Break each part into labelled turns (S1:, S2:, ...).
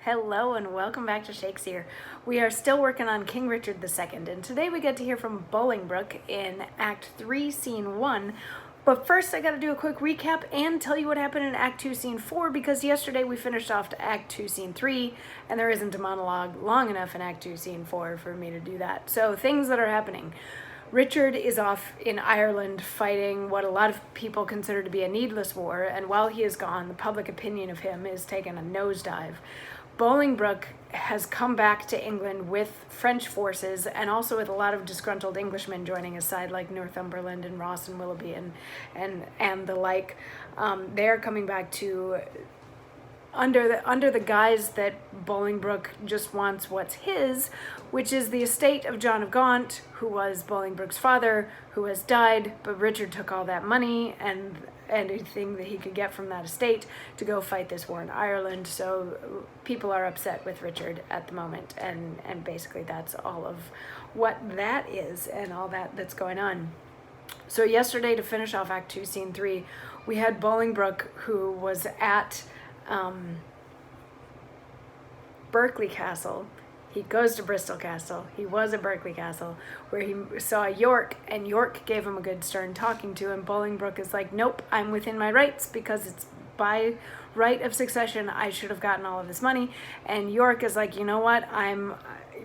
S1: Hello and welcome back to Shakesyear. We are still working on King Richard II, and today we get to hear from Bullingbrook in Act 3, Scene 1. But first I gotta do a quick recap and tell you what happened in Act 2, Scene 4, because yesterday we finished off to Act 2, Scene 3, and there isn't a monologue long enough in Act 2, Scene 4 for me to do that. So things that are happening. Richard is off in Ireland fighting what a lot of people consider to be a needless war, and while he is gone, the public opinion of him is taking a nosedive. Bullingbrook has come back to England with French forces and also with a lot of disgruntled Englishmen joining his side, like Northumberland and Ross and Willoughby and the like. They're coming back to under the guise that Bullingbrook just wants what's his, which is the estate of John of Gaunt, who was Bullingbrook's father, who has died, but Richard took all that money and anything that he could get from that estate to go fight this war in Ireland. So people are upset with Richard at the moment, and basically that's all of what that is and all that's going on. So yesterday, to finish off Act 2, Scene 3, we had Bullingbrook, who was at Berkeley Castle. He goes to Bristol Castle. He was at Berkeley Castle, where he saw York, and York gave him a good stern talking to, and Bullingbrook is like, nope, I'm within my rights because it's by right of succession. I should have gotten all of this money. And York is like, you know what,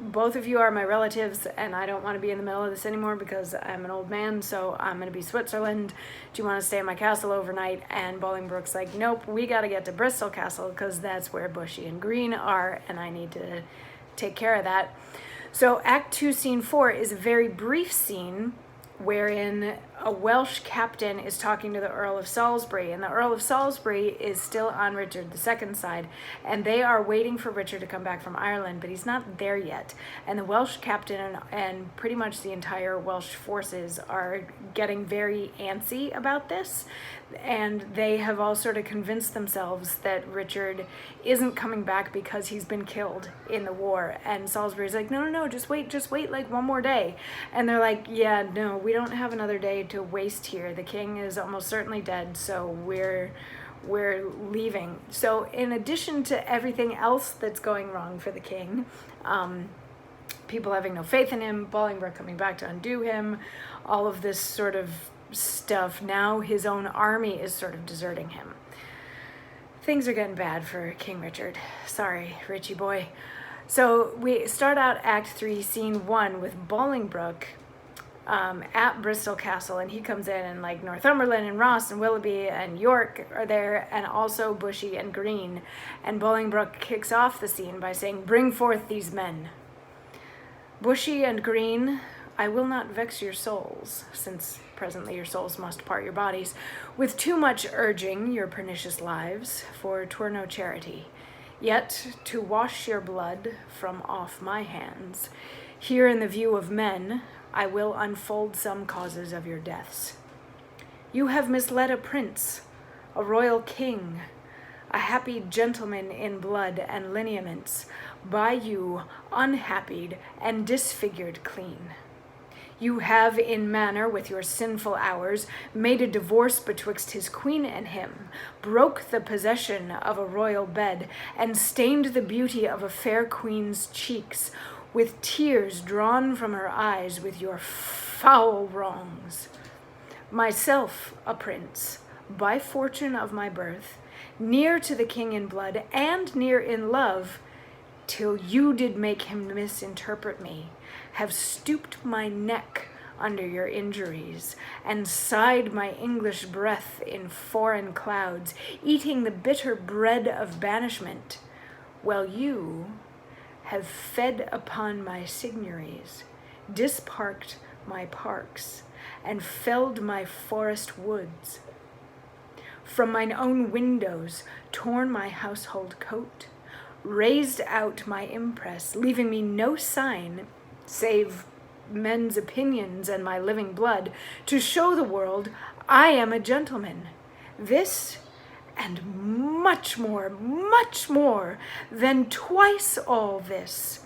S1: both of you are my relatives, and I don't want to be in the middle of this anymore because I'm an old man, so I'm going to be Switzerland. Do you want to stay in my castle overnight? And Bullingbrook's like, nope, we got to get to Bristol Castle because that's where Bushy and Green are, and I need to take care of that. So Act 2, Scene 4 is a very brief scene wherein a Welsh captain is talking to the Earl of Salisbury, and the Earl of Salisbury is still on Richard II's side, and they are waiting for Richard to come back from Ireland, but he's not there yet. And the Welsh captain and pretty much the entire Welsh forces are getting very antsy about this, and they have all sort of convinced themselves that Richard isn't coming back because he's been killed in the war. And Salisbury's like, no, just wait like one more day. And they're like, yeah, no, we don't have another day to waste here. The king is almost certainly dead, so we're leaving. So in addition to everything else that's going wrong for the king, people having no faith in him, Bullingbrook coming back to undo him, all of this sort of stuff, now his own army is sort of deserting him. Things are getting bad for King Richard. Sorry, Richie boy. So we start out Act 3, Scene 1 with Bullingbrook at Bristol Castle, and he comes in, and like Northumberland and Ross and Willoughby and York are there, and also Bushy and Green. And Bullingbrook kicks off the scene by saying, "Bring forth these men. Bushy and Green, I will not vex your souls, since presently your souls must part your bodies, with too much urging your pernicious lives, for 'twere no charity. Yet to wash your blood from off my hands, here in the view of men, I will unfold some causes of your deaths. You have misled a prince, a royal king, a happy gentleman in blood and lineaments, by you unhappied and disfigured clean. You have in manner with your sinful hours made a divorce betwixt his queen and him, broke the possession of a royal bed, and stained the beauty of a fair queen's cheeks with tears drawn from her eyes with your foul wrongs. Myself a prince, by fortune of my birth, near to the king in blood and near in love, till you did make him misinterpret me, have stooped my neck under your injuries, and sighed my English breath in foreign clouds, eating the bitter bread of banishment, while you have fed upon my signories, disparked my parks, and felled my forest woods. From mine own windows torn my household coat, raised out my impress, leaving me no sign save men's opinions and my living blood, to show the world I am a gentleman. This, and much more than twice all this,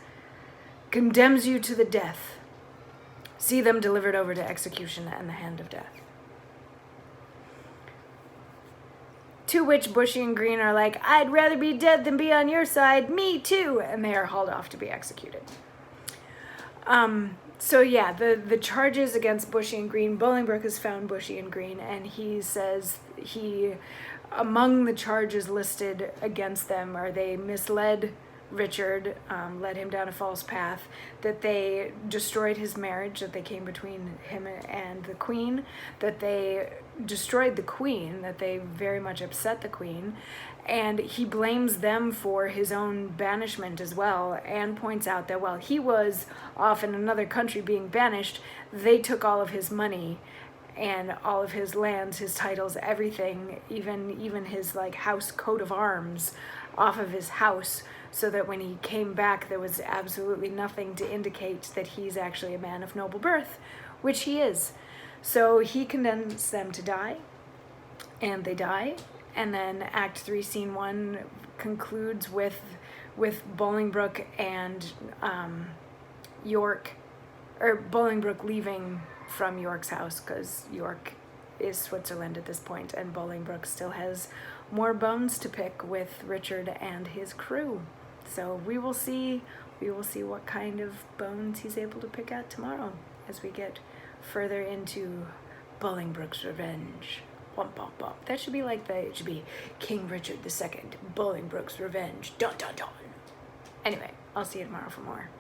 S1: condemns you to the death. See them delivered over to execution and the hand of death." To which Bushy and Green are like, I'd rather be dead than be on your side. Me too. And they are hauled off to be executed. So yeah, the charges against Bushy and Green, Bullingbrook has found Bushy and Green, and he says among the charges listed against them are they misled Richard, led him down a false path, that they destroyed his marriage, that they came between him and the queen, that they destroyed the queen, that they very much upset the queen, and he blames them for his own banishment as well, and points out that while he was off in another country being banished, they took all of his money and all of his lands, his titles, everything, even his like house coat of arms off of his house, so that when he came back there was absolutely nothing to indicate that he's actually a man of noble birth, which he is. So he condemns them to die, and they die, and then Act 3, Scene 1 concludes with Bolingbrook and York, or Bolingbrook leaving from York's house, because York is Switzerland at this point, and Bolingbrook still has more bones to pick with Richard and his crew. So we will see what kind of bones he's able to pick out tomorrow as we get further into Bolingbrook's revenge. Womp womp womp. That should be like it should be King Richard II, Bolingbrook's revenge. Dun dun dun. Anyway, I'll see you tomorrow for more.